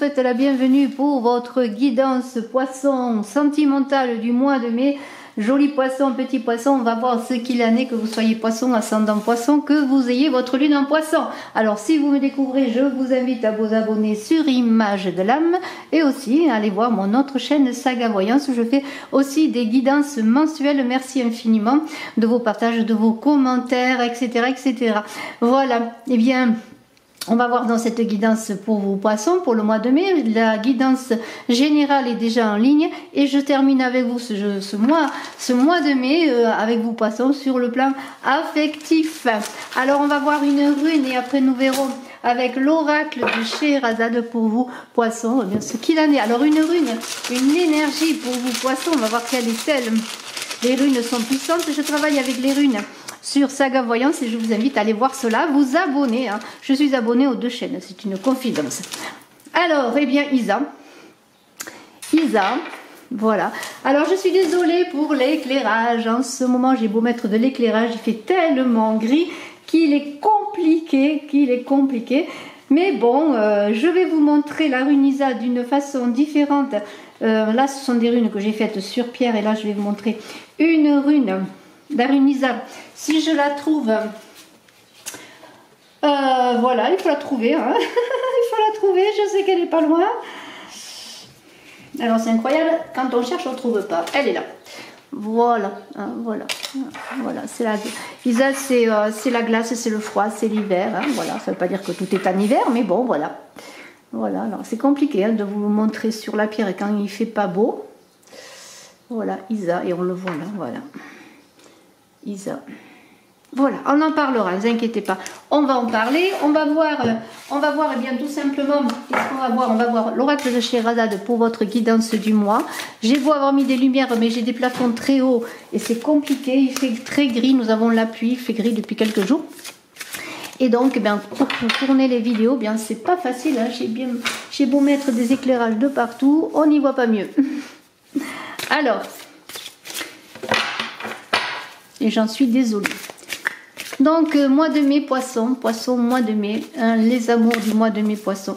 souhaite la bienvenue pour votre guidance poisson sentimentale du mois de mai. Joli poisson, petit poisson, on va voir ce qu'il en est, que vous soyez poisson, ascendant poisson, que vous ayez votre lune en poisson. Alors si vous me découvrez, je vous invite à vous abonner sur Image de l'âme et aussi aller voir mon autre chaîne Saga Voyance où je fais aussi des guidances mensuelles. Merci infiniment de vos partages, de vos commentaires, etc. etc. Voilà, et bien... On va voir dans cette guidance pour vos poissons pour le mois de mai. La guidance générale est déjà en ligne et je termine avec vous ce mois de mai avec vous poissons sur le plan affectif. Alors on va voir une rune et après nous verrons avec l'oracle de Scheherazade pour vous poissons, bien ce qu'il en est. Alors une rune, une énergie pour vous poissons, on va voir quelle est-elle. Les runes sont puissantes, je travaille avec les runes sur Saga Voyance et je vous invite à aller voir cela, vous abonner. Hein. Je suis abonnée aux deux chaînes, c'est une confidence. Alors, eh bien, Isa, voilà. Alors, je suis désolée pour l'éclairage. En ce moment, j'ai beau mettre de l'éclairage, il fait tellement gris qu'il est compliqué. Mais bon, je vais vous montrer la rune Isa d'une façon différente. Là, ce sont des runes que j'ai faites sur pierre et là, je vais vous montrer une rune. La rune Isa, si je la trouve, voilà, il faut la trouver, hein. Il faut la trouver, je sais qu'elle n'est pas loin. Alors c'est incroyable, quand on cherche on ne trouve pas, elle est là. Voilà, hein, voilà, c'est la Isa, c'est la glace, c'est le froid, c'est l'hiver, hein, voilà, ça ne veut pas dire que tout est en hiver, mais bon, voilà. Voilà, alors c'est compliqué hein, de vous montrer sur la pierre quand il ne fait pas beau. Voilà, Isa, et on le voit là, voilà. Isa. Voilà, on en parlera, ne vous inquiétez pas. On va en parler, on va voir eh bien tout simplement, qu'est-ce qu'on va voir? On va voir l'oracle de Scheherazade pour votre guidance du mois. J'ai beau avoir mis des lumières, mais j'ai des plafonds très hauts et c'est compliqué, il fait très gris, nous avons la pluie, il fait gris depuis quelques jours. Et donc, eh bien, pour tourner les vidéos, eh bien c'est pas facile, hein. J'ai beau mettre des éclairages de partout, on n'y voit pas mieux. Alors... et j'en suis désolée. Donc, mois de mai, poisson, mois de mai, hein, les amours du mois de mai, poisson.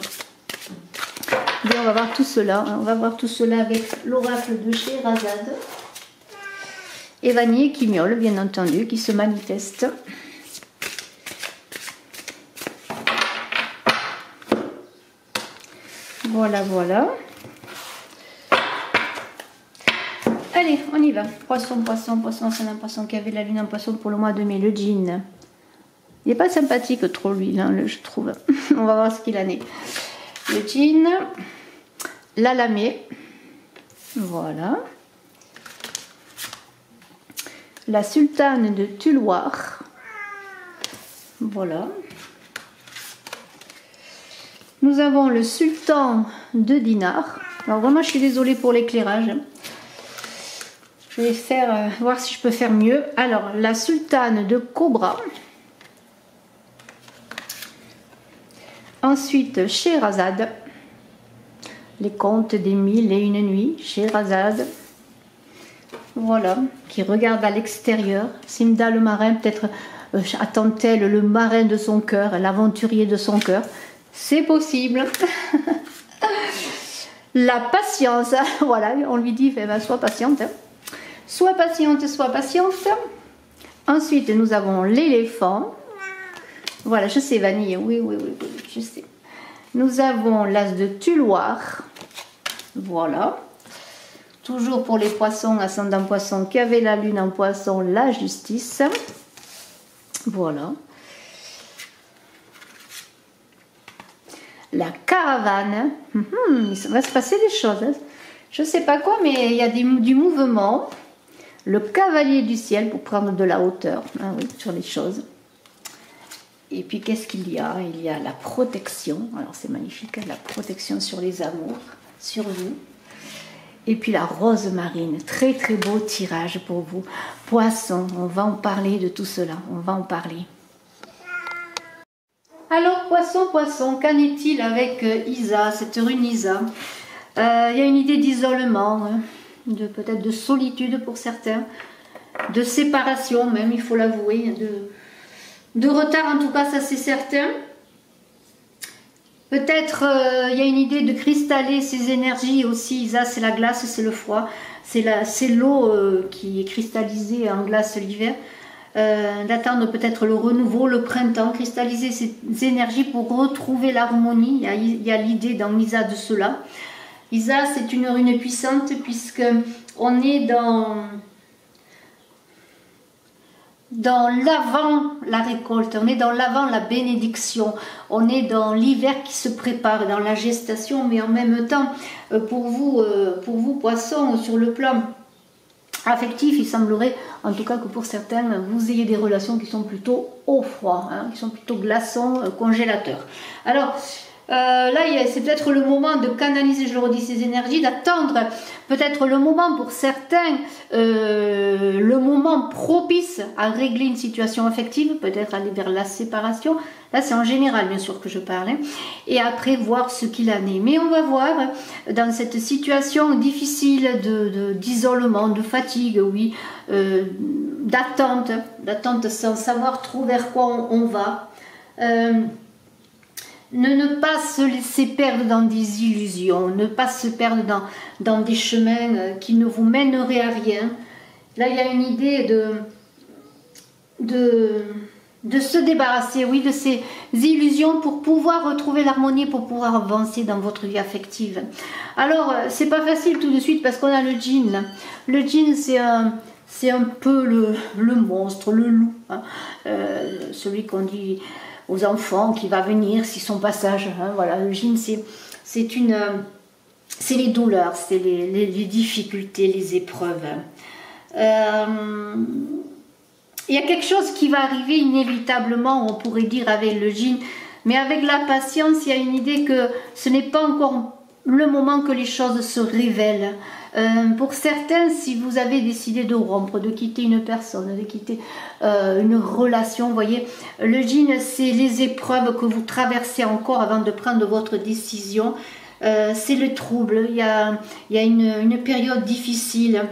Bien, on va voir tout cela, hein, on va voir tout cela avec l'oracle de Scheherazade. Et Vanille qui miaule, bien entendu, qui se manifeste. Voilà, voilà. Allez, on y va. Poisson, c'est un poisson qui avait la lune en poisson pour le mois de mai. Le djinn. Il n'est pas sympathique trop lui, là, je trouve. On va voir ce qu'il en est. Le djinn. La lamée. Voilà. La sultane de Tulwar. Voilà. Nous avons le sultan de Dinar. Alors vraiment, je suis désolée pour l'éclairage. Je vais faire, voir si je peux faire mieux. Alors, la sultane de Cobra. Ensuite, Scheherazade. Les contes des 1001 nuits. Scheherazade. Voilà, qui regarde à l'extérieur. Simda le marin, peut-être attend-elle le marin de son cœur, l'aventurier de son cœur. C'est possible. La patience. Voilà, on lui dit, ben, sois patiente. Hein. Sois patiente, sois patiente. Ensuite, nous avons l'éléphant. Voilà, je sais, Vanille. Oui, je sais. Nous avons l'as de Tulwar. Voilà. Toujours pour les poissons, ascendant poisson, qui avait la lune en poisson, la justice. Voilà. La caravane. Il va se passer des choses. Hein. Je ne sais pas quoi, mais il y a du mouvement. Le cavalier du ciel pour prendre de la hauteur, hein, oui, sur les choses. Et puis qu'est-ce qu'il y a? Il y a la protection. Alors c'est magnifique, hein, la protection sur les amours, sur vous. Et puis la rose marine, très très beau tirage pour vous. Poisson, on va en parler de tout cela, on va en parler. Alors poisson, qu'en est-il avec Isa, cette rune Isa? Il y a une idée d'isolement, hein, peut-être de solitude pour certains, de séparation même, il faut l'avouer, de retard en tout cas, ça c'est certain. Peut-être il y a une idée de cristalliser ces énergies aussi. Isa, c'est la glace, c'est le froid, c'est l'eau qui est cristallisée en glace l'hiver. D'attendre peut-être le renouveau, le printemps, cristalliser ces énergies pour retrouver l'harmonie. Il y a l'idée dans Isa de cela. Isa, c'est une rune puissante puisque on est dans l'avant la récolte, on est dans l'avant la bénédiction, on est dans l'hiver qui se prépare, dans la gestation, mais en même temps, pour vous poissons, sur le plan affectif, il semblerait, en tout cas que pour certains, vous ayez des relations qui sont plutôt au froid, hein, qui sont plutôt glaçons, congélateurs. Alors, là, c'est peut-être le moment de canaliser, je le redis, ces énergies, d'attendre peut-être le moment pour certains, le moment propice à régler une situation affective, peut-être aller vers la séparation. Là, c'est en général, bien sûr, que je parle. Hein. Et après, voir ce qu'il en est. Mais on va voir, dans cette situation difficile d'isolement, de fatigue, oui, d'attente sans savoir trop vers quoi on va. Ne pas se laisser perdre dans des illusions, ne pas se perdre dans des chemins qui ne vous mèneraient à rien. Là, il y a une idée de se débarrasser, oui, de ces illusions pour pouvoir retrouver l'harmonie, pour pouvoir avancer dans votre vie affective. Alors, c'est pas facile tout de suite parce qu'on a le djinn. Là. Le djinn, c'est un peu le monstre, le loup, hein, celui qu'on dit aux enfants qui va venir si son passage, hein, voilà, le djinn c'est les douleurs, c'est les difficultés, les épreuves. Il y a quelque chose qui va arriver inévitablement, on pourrait dire avec le djinn, mais avec la patience, il y a une idée que ce n'est pas encore le moment que les choses se révèlent. Pour certains, si vous avez décidé de rompre, de quitter une personne, de quitter une relation, vous voyez, le djinn, c'est les épreuves que vous traversez encore avant de prendre votre décision. C'est le trouble, il y a une période difficile.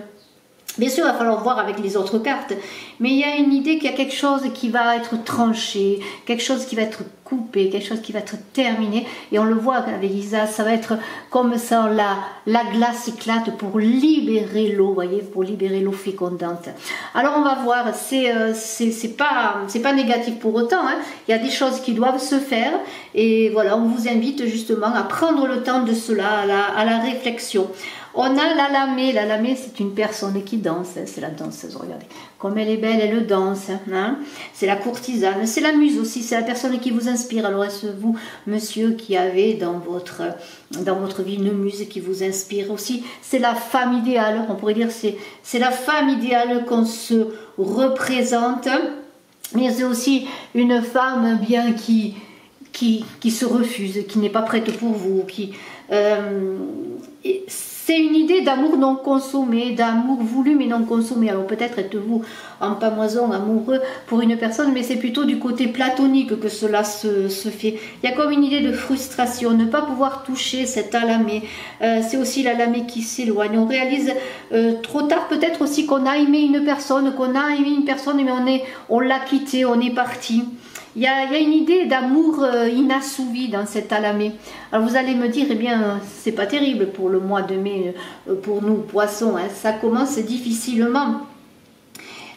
Bien sûr, il va falloir voir avec les autres cartes, mais il y a une idée qu'il y a quelque chose qui va être tranché, quelque chose qui va être coupé, quelque chose qui va être terminé, et on le voit avec Isa, ça va être comme ça, la glace éclate pour libérer l'eau, voyez, pour libérer l'eau fécondante. Alors on va voir, c'est pas négatif pour autant, hein. Il y a des choses qui doivent se faire, et voilà, on vous invite justement à prendre le temps de cela, à la réflexion. On a l'Alamé. L'Alamé, c'est une personne qui danse. C'est la danseuse, regardez. Comme elle est belle, elle danse. Hein. C'est la courtisane. C'est la muse aussi. C'est la personne qui vous inspire. Alors, est-ce vous, monsieur, qui avez dans votre vie une muse qui vous inspire aussi? C'est la femme idéale. On pourrait dire c'est la femme idéale qu'on se représente. Mais c'est aussi une femme bien qui se refuse, qui n'est pas prête pour vous, c'est une idée d'amour non consommé, d'amour voulu mais non consommé. Alors peut-être êtes-vous en pamoison amoureux pour une personne, mais c'est plutôt du côté platonique que cela se fait. Il y a comme une idée de frustration, ne pas pouvoir toucher cet Alamé. C'est aussi l'Alamé qui s'éloigne. On réalise trop tard peut-être aussi qu'on a aimé une personne, mais on l'a quitté, on est parti. Il y a une idée d'amour inassouvi dans cet Alamé. Alors vous allez me dire, eh bien, c'est pas terrible pour le mois de mai, pour nous, poissons, hein, ça commence difficilement.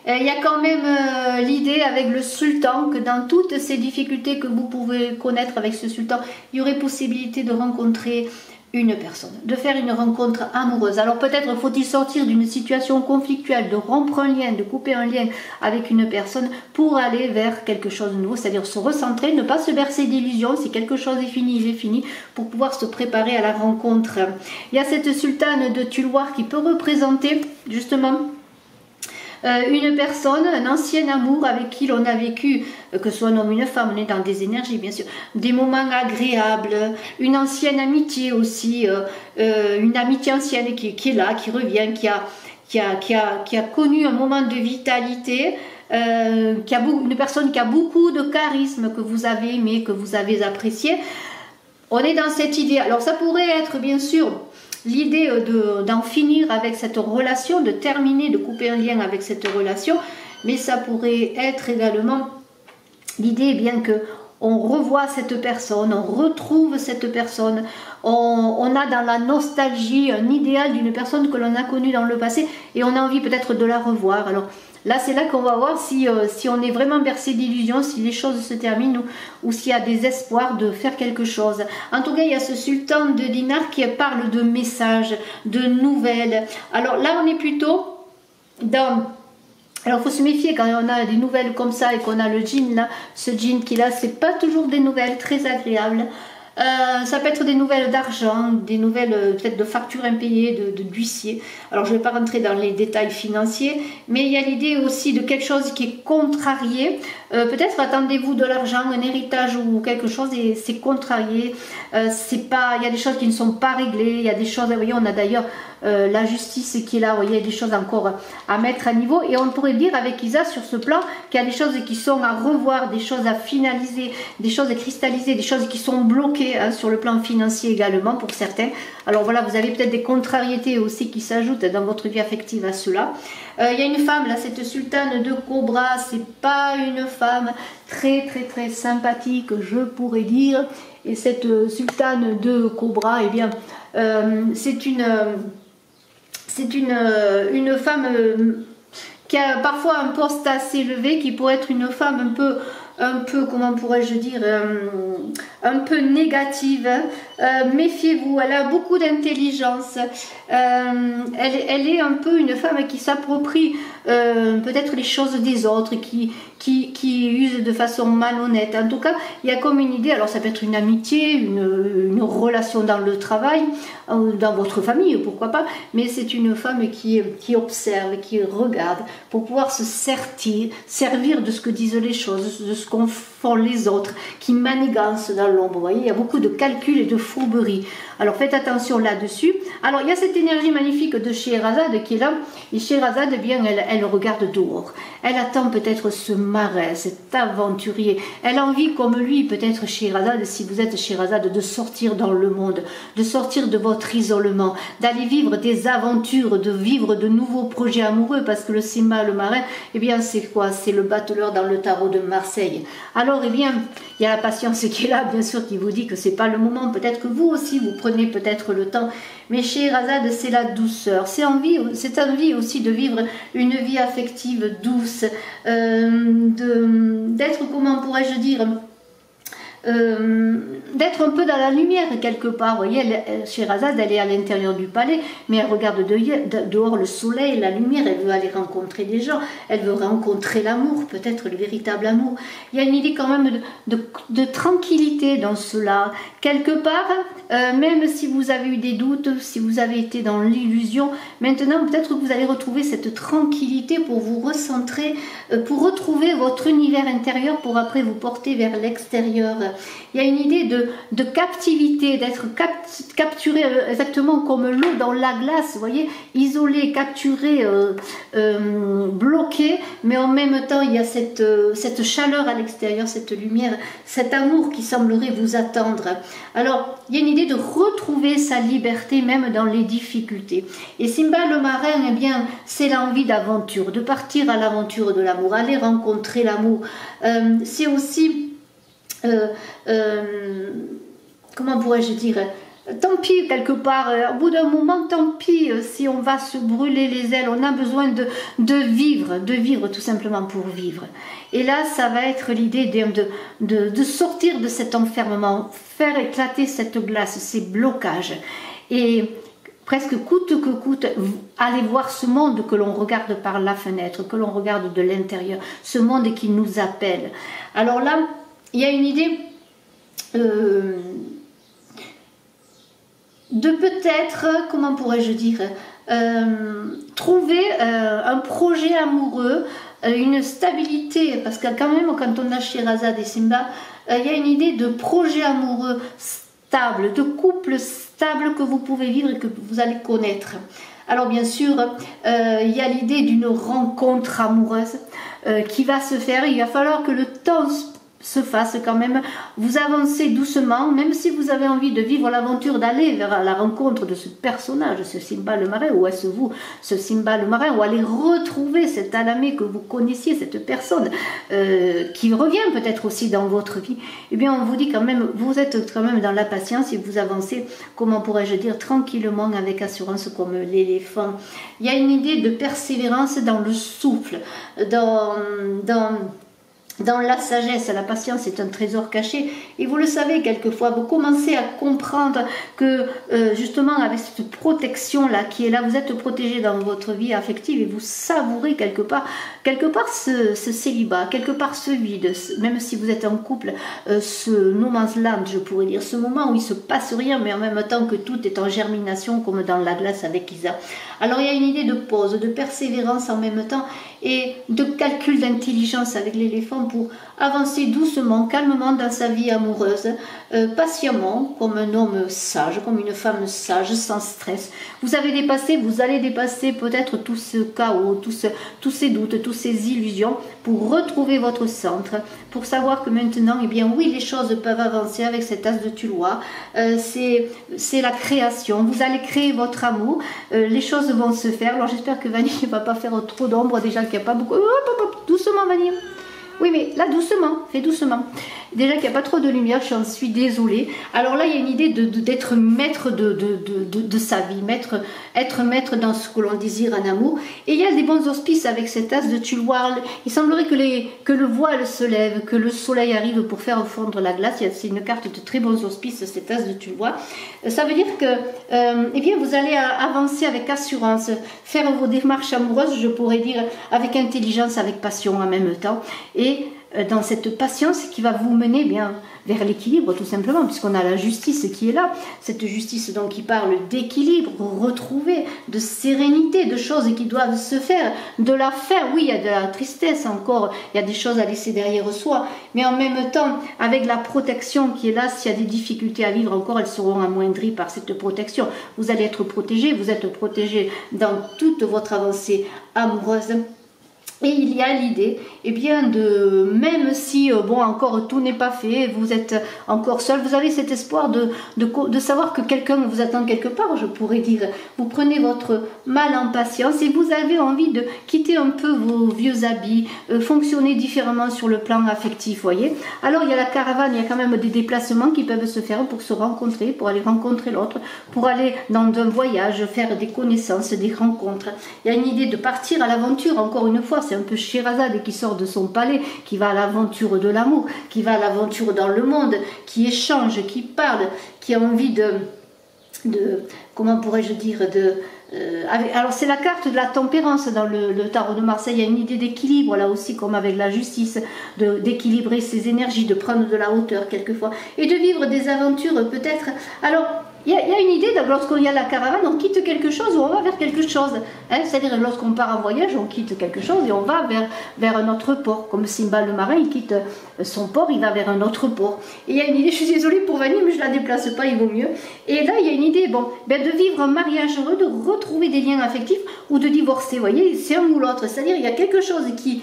Il y a quand même l'idée avec le sultan que dans toutes ces difficultés que vous pouvez connaître avec ce sultan, il y aurait possibilité de rencontrer une personne, de faire une rencontre amoureuse. Alors peut-être faut-il sortir d'une situation conflictuelle, de rompre un lien, de couper un lien avec une personne pour aller vers quelque chose de nouveau, c'est-à-dire se recentrer, ne pas se bercer d'illusions. Si quelque chose est fini, il est fini, pour pouvoir se préparer à la rencontre. Il y a cette sultane de Tulloir qui peut représenter justement une personne, un ancien amour avec qui l'on a vécu, que ce soit un homme ou une femme, on est dans des énergies bien sûr, des moments agréables, une ancienne amitié aussi, une amitié ancienne qui est là, qui revient, qui a connu un moment de vitalité, une personne qui a beaucoup de charisme, que vous avez aimé, que vous avez apprécié. On est dans cette idée. Alors ça pourrait être bien sûr l'idée d'en finir avec cette relation, de terminer, de couper un lien avec cette relation, mais ça pourrait être également l'idée, bien que on revoit cette personne, on retrouve cette personne, on a dans la nostalgie un idéal d'une personne que l'on a connue dans le passé et on a envie peut-être de la revoir. Alors là, c'est là qu'on va voir si on est vraiment bercé d'illusions, si les choses se terminent ou s'il y a des espoirs de faire quelque chose. En tout cas, il y a ce sultan de dinar qui parle de messages, de nouvelles. Alors là, on est plutôt dans... Alors, il faut se méfier quand on a des nouvelles comme ça et qu'on a le djinn là. Ce djinn qui là, c'est pas toujours des nouvelles très agréables. Ça peut être des nouvelles d'argent, des nouvelles peut-être de factures impayées, d'huissier. Alors je ne vais pas rentrer dans les détails financiers, mais il y a l'idée aussi de quelque chose qui est contrarié. Peut-être attendez-vous de l'argent, un héritage ou quelque chose et c'est contrarié. C'est pas, il y a des choses qui ne sont pas réglées, il y a des choses, vous voyez, on a d'ailleurs la justice qui est là, vous voyez, il y a des choses encore à mettre à niveau et on pourrait dire avec Isa sur ce plan qu'il y a des choses qui sont à revoir, des choses à finaliser, des choses à cristalliser, des choses qui sont bloquées sur le plan financier également pour certains. Alors voilà, vous avez peut-être des contrariétés aussi qui s'ajoutent dans votre vie affective à cela. Il y a une femme là, cette sultane de Cobra, c'est pas une femme très sympathique, je pourrais dire. Et cette sultane de Cobra, eh bien, c'est une femme qui a parfois un poste assez élevé, qui pourrait être une femme un peu comment pourrais-je dire, un peu négative. Méfiez-vous, elle a beaucoup d'intelligence. Elle est un peu une femme qui s'approprie peut-être les choses des autres, qui use de façon malhonnête. En tout cas, il y a comme une idée, alors ça peut être une amitié, une relation dans le travail, dans votre famille, pourquoi pas, mais c'est une femme qui observe, qui regarde, pour pouvoir se servir de ce que disent les choses, de ce qu'en font les autres, qui manigance dans l'ombre. Vous voyez, il y a beaucoup de calculs et de fourberies. Alors faites attention là-dessus. Alors il y a cette énergie magnifique de Scheherazade qui est là. Et Scheherazade, eh bien, elle regarde dehors. Elle attend peut-être ce marin, cet aventurier. Elle a envie, comme lui, peut-être Scheherazade, si vous êtes Scheherazade, de sortir dans le monde, de sortir de votre isolement, d'aller vivre des aventures, de vivre de nouveaux projets amoureux, parce que le Simba, le marin, eh bien, c'est quoi? C'est le battleur dans le tarot de Marseille. Alors, eh bien, il y a la patience qui est là, bien sûr, qui vous dit que c'est pas le moment. Peut-être que vous aussi, vous prenez peut-être le temps. Mais Scheherazade, c'est la douceur. C'est envie aussi de vivre une vie affective douce, d'être, comment pourrais-je dire, d'être un peu dans la lumière quelque part. Vous voyez, Scheherazade, elle est à l'intérieur du palais, mais elle regarde dehors le soleil, la lumière, elle veut aller rencontrer des gens, elle veut rencontrer l'amour, peut-être le véritable amour. Il y a une idée quand même de tranquillité dans cela. Quelque part, même si vous avez eu des doutes, si vous avez été dans l'illusion, maintenant peut-être que vous allez retrouver cette tranquillité pour vous recentrer, pour retrouver votre univers intérieur, pour après vous porter vers l'extérieur. Il y a une idée de captivité, d'être capturé exactement comme l'eau dans la glace, vous voyez, isolé, capturé, bloqué, mais en même temps il y a cette chaleur à l'extérieur, cette lumière, cet amour qui semblerait vous attendre. Alors il y a une idée de retrouver sa liberté même dans les difficultés. Et Simba le marin, eh bien, c'est l'envie d'aventure, de partir à l'aventure de l'amour, aller rencontrer l'amour. C'est aussi comment pourrais-je dire, tant pis quelque part, au bout d'un moment, tant pis si on va se brûler les ailes, on a besoin de vivre tout simplement pour vivre. Et là, ça va être l'idée de sortir de cet enfermement, faire éclater cette glace, ces blocages. Et presque coûte que coûte, aller voir ce monde que l'on regarde par la fenêtre, que l'on regarde de l'intérieur, ce monde qui nous appelle. Alors là, il y a une idée de peut-être, comment pourrais-je dire, trouver un projet amoureux, une stabilité, parce que quand même quand on a Scheherazade et Simba, il y a une idée de projet amoureux stable, de couple stable que vous pouvez vivre et que vous allez connaître. Alors bien sûr, il y a l'idée d'une rencontre amoureuse qui va se faire. Il va falloir que le temps se fasse quand même. Vous avancez doucement, même si vous avez envie de vivre l'aventure, d'aller vers la rencontre de ce personnage, ce Simba le marin, ou est-ce vous, ce Simba le marin, ou aller retrouver cet Alamé que vous connaissiez, cette personne qui revient peut-être aussi dans votre vie. Eh bien, on vous dit quand même, vous êtes quand même dans la patience et vous avancez, comment pourrais-je dire, tranquillement, avec assurance, comme l'éléphant. Il y a une idée de persévérance dans le souffle, dans la sagesse. La patience est un trésor caché et vous le savez, quelquefois vous commencez à comprendre que justement avec cette protection là qui est là, vous êtes protégé dans votre vie affective et vous savourez quelque part ce célibat, quelque part ce vide, même si vous êtes en couple, ce no man's land, je pourrais dire, ce moment où il se passe rien mais en même temps que tout est en germination, comme dans la glace avec Isa. Alors il y a une idée de pause, de persévérance en même temps et de calcul d'intelligence avec l'éléphant pour avancer doucement, calmement dans sa vie amoureuse, patiemment, comme un homme sage, comme une femme sage, sans stress. Vous avez dépassé, vous allez dépasser peut-être tout ce chaos, tous ces doutes, toutes ces illusions, pour retrouver votre centre, pour savoir que maintenant, eh bien oui, les choses peuvent avancer avec cet as de Tulois. C'est la création, vous allez créer votre amour, les choses vont se faire. Alors j'espère que Vanille ne va pas faire trop d'ombre, déjà qu'il n'y a pas beaucoup... Doucement Vanille. Oui, mais là, doucement, fais doucement. Déjà qu'il n'y a pas trop de lumière, j'en suis désolée. Alors là, il y a une idée d'être maître de sa vie, être maître dans ce que l'on désire en amour. Et il y a des bons auspices avec cet as de Tuloir. Il semblerait que le voile se lève, que le soleil arrive pour faire fondre la glace. C'est une carte de très bons auspices, cet as de Tuloir. Ça veut dire que eh bien, vous allez avancer avec assurance, faire vos démarches amoureuses, je pourrais dire, avec intelligence, avec passion en même temps. Et dans cette patience qui va vous mener bien vers l'équilibre tout simplement, puisqu'on a la justice qui est là, cette justice donc qui parle d'équilibre, retrouver, de sérénité, de choses qui doivent se faire, de la faire. Oui, il y a de la tristesse encore, il y a des choses à laisser derrière soi, mais en même temps, avec la protection qui est là, s'il y a des difficultés à vivre encore, elles seront amoindries par cette protection. Vous allez être protégé, vous êtes protégé dans toute votre avancée amoureuse. Et il y a l'idée, eh bien, de, même si, bon, encore tout n'est pas fait, vous êtes encore seul, vous avez cet espoir de savoir que quelqu'un vous attend quelque part, je pourrais dire. Vous prenez votre mal en patience et vous avez envie de quitter un peu vos vieux habits, fonctionner différemment sur le plan affectif, voyez. Alors, il y a la caravane, il y a quand même des déplacements qui peuvent se faire pour se rencontrer, pour aller rencontrer l'autre, pour aller dans un voyage, faire des connaissances, des rencontres. Il y a une idée de partir à l'aventure, encore une fois. C'est un peu Scheherazade qui sort de son palais, qui va à l'aventure de l'amour, qui va à l'aventure dans le monde, qui échange, qui parle, qui a envie de comment pourrais-je dire, alors c'est la carte de la tempérance dans le tarot de Marseille. Il y a une idée d'équilibre là aussi, comme avec la justice, d'équilibrer ses énergies, de prendre de la hauteur quelquefois, et de vivre des aventures peut-être. Alors, il y a une idée, lorsqu'on y a la caravane, on quitte quelque chose ou on va vers quelque chose. Hein, c'est-à-dire lorsqu'on part en voyage, on quitte quelque chose et on va vers un autre port. Comme Simba le marin, il quitte son port, il va vers un autre port. Et il y a une idée, je suis désolée pour Vanille, mais je ne la déplace pas, il vaut mieux. Et là, il y a une idée, bon, ben de vivre un mariage heureux, de retrouver des liens affectifs ou de divorcer. Vous voyez, c'est un ou l'autre. C'est-à-dire il y a quelque chose qui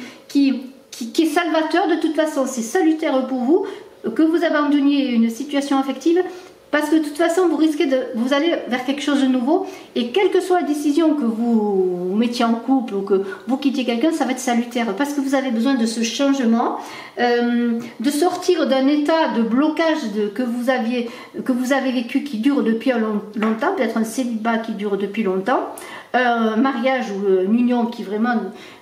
est salvateur de toute façon. C'est salutaire pour vous, que vous abandonniez une situation affective. Parce que de toute façon, vous allez vers quelque chose de nouveau et quelle que soit la décision que vous mettiez en couple ou que vous quittiez quelqu'un, ça va être salutaire parce que vous avez besoin de ce changement, de sortir d'un état de blocage que vous avez vécu qui dure depuis longtemps, peut-être un célibat qui dure depuis longtemps, un mariage ou une union qui vraiment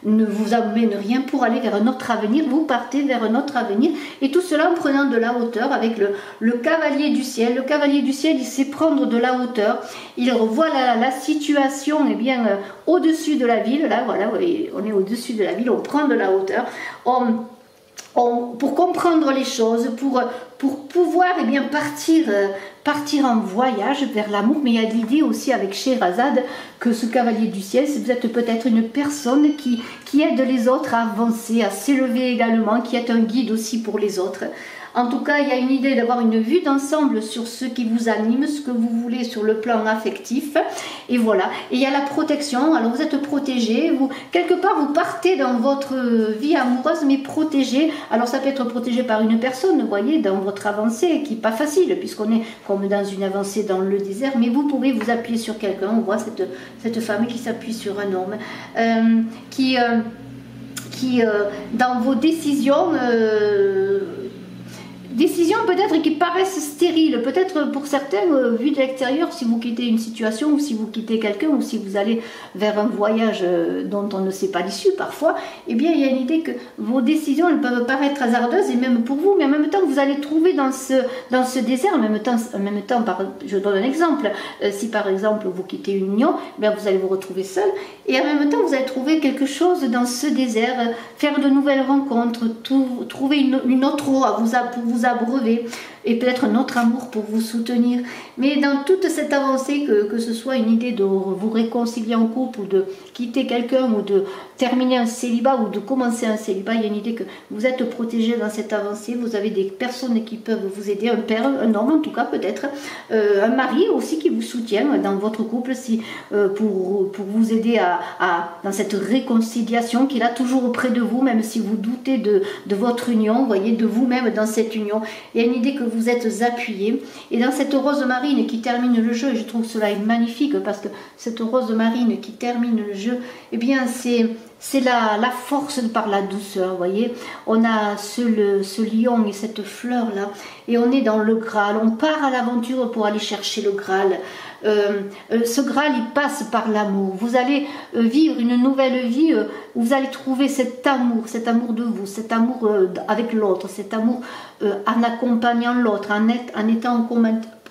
ne vous amène rien pour aller vers un autre avenir. Vous partez vers un autre avenir et tout cela en prenant de la hauteur avec le cavalier du ciel. Le cavalier du ciel, il sait prendre de la hauteur, il revoit la situation eh bien au-dessus de la ville. Là voilà, on est au-dessus de la ville, on prend de la hauteur, pour comprendre les choses, pour pouvoir eh bien, partir en voyage vers l'amour. Mais il y a l'idée aussi avec Scheherazade que ce cavalier du ciel, vous êtes peut-être une personne qui aide les autres à avancer, à s'élever également, qui est un guide aussi pour les autres. En tout cas, il y a une idée d'avoir une vue d'ensemble sur ce qui vous anime, ce que vous voulez sur le plan affectif. Et voilà. Et il y a la protection. Alors, vous êtes protégé. Quelque part, vous partez dans votre vie amoureuse, mais protégé. Alors, ça peut être protégé par une personne, vous voyez, dans votre avancée, qui n'est pas facile, puisqu'on est comme dans une avancée dans le désert. Mais vous pouvez vous appuyer sur quelqu'un. On voit cette femme qui s'appuie sur un homme, qui dans vos décisions peut-être qui paraissent stériles, peut-être pour certains, vu de l'extérieur, si vous quittez une situation, ou si vous quittez quelqu'un, ou si vous allez vers un voyage dont on ne sait pas l'issue parfois, eh bien il y a une idée que vos décisions, elles peuvent paraître hasardeuses, et même pour vous, mais en même temps vous allez trouver dans ce désert, en même temps je donne un exemple, si par exemple vous quittez une union, bien vous allez vous retrouver seul, et en même temps vous allez trouver quelque chose dans ce désert, faire de nouvelles rencontres, trouver une autre eau pour vous abreuver, et peut-être un autre amour pour vous soutenir. Mais dans toute cette avancée, que ce soit une idée de vous réconcilier en couple, ou de quitter quelqu'un, ou de terminer un célibat, ou de commencer un célibat, il y a une idée que vous êtes protégé dans cette avancée, vous avez des personnes qui peuvent vous aider, un père, un homme en tout cas peut-être, un mari aussi qui vous soutient dans votre couple, pour vous aider dans cette réconciliation qu'il a toujours auprès de vous, même si vous doutez de votre union, vous voyez, de vous-même dans cette union. Il y a une idée que vous êtes appuyé. Et dans cette rose marine qui termine le jeu, et je trouve cela magnifique, parce que cette rose marine qui termine le jeu, eh bien c'est la force par la douceur, vous voyez. On a ce lion et cette fleur là, et on est dans le Graal, on part à l'aventure pour aller chercher le Graal. Ce Graal, il passe par l'amour. Vous allez vivre une nouvelle vie où vous allez trouver cet amour de vous, cet amour avec l'autre, cet amour en accompagnant l'autre, en étant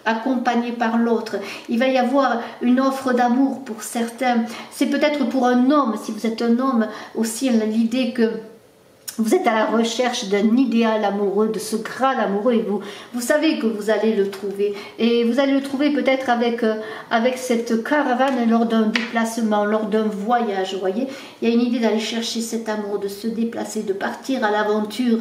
accompagné par l'autre. Il va y avoir une offre d'amour pour certains. C'est peut-être pour un homme, si vous êtes un homme aussi, l'idée que vous êtes à la recherche d'un idéal amoureux, de ce Graal amoureux, et vous savez que vous allez le trouver. Et vous allez le trouver peut-être avec cette caravane lors d'un déplacement, lors d'un voyage, vous voyez. Il y a une idée d'aller chercher cet amour, de se déplacer, de partir à l'aventure.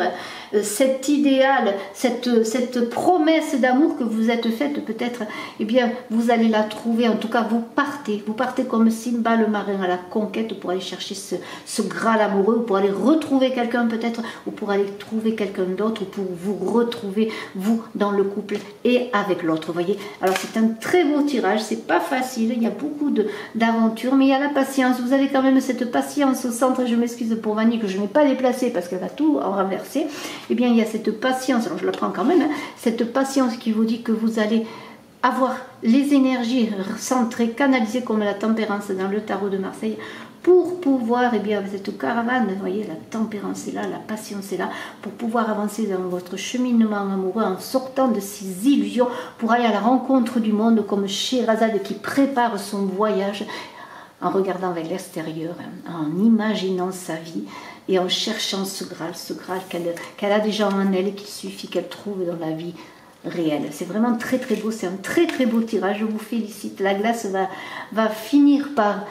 Cet idéal, cette promesse d'amour que vous êtes faite peut-être, eh bien vous allez la trouver. En tout cas, vous partez comme Simba le marin à la conquête pour aller chercher ce Graal amoureux, ou pour aller retrouver quelqu'un peut-être, ou pour aller trouver quelqu'un d'autre, ou pour vous retrouver vous dans le couple et avec l'autre, vous voyez. Alors c'est un très beau tirage, c'est pas facile, il y a beaucoup d'aventures, mais il y a la patience. Vous avez quand même cette patience au centre, et je m'excuse pour Vanny que je n'ai pas déplacé parce qu'elle va tout en renverser. Eh bien il y a cette patience, alors je la prends quand même, hein, cette patience qui vous dit que vous allez avoir les énergies centrées, canalisées comme la tempérance dans le tarot de Marseille, pour pouvoir, eh bien, avec cette caravane, vous voyez, la tempérance est là, la patience est là, pour pouvoir avancer dans votre cheminement amoureux en sortant de ces illusions, pour aller à la rencontre du monde, comme Sherazade qui prépare son voyage, en regardant vers l'extérieur, en imaginant sa vie, et en cherchant ce Graal qu'elle a déjà en elle, et qu'il suffit qu'elle trouve dans la vie réelle. C'est vraiment très très beau, c'est un très très beau tirage, je vous félicite. La glace va finir par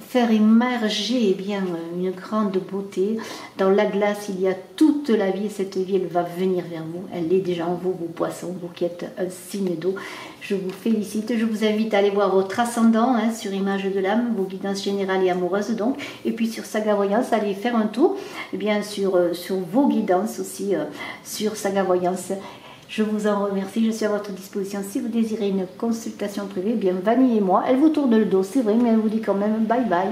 faire émerger, eh bien, une grande beauté. Dans la glace, il y a toute la vie, et cette vie, elle va venir vers vous. Elle est déjà en vous, vous poissons, vous qui êtes un signe d'eau. Je vous félicite, je vous invite à aller voir votre ascendant, hein, sur Image de l'âme, vos guidances générales et amoureuses donc, et puis sur Saga Voyance, allez faire un tour, eh bien, sur vos guidances aussi, sur Saga Voyance. Je vous en remercie, je suis à votre disposition. Si vous désirez une consultation privée, eh bien Vanny et moi, elle vous tourne le dos, c'est vrai, mais elle vous dit quand même bye bye.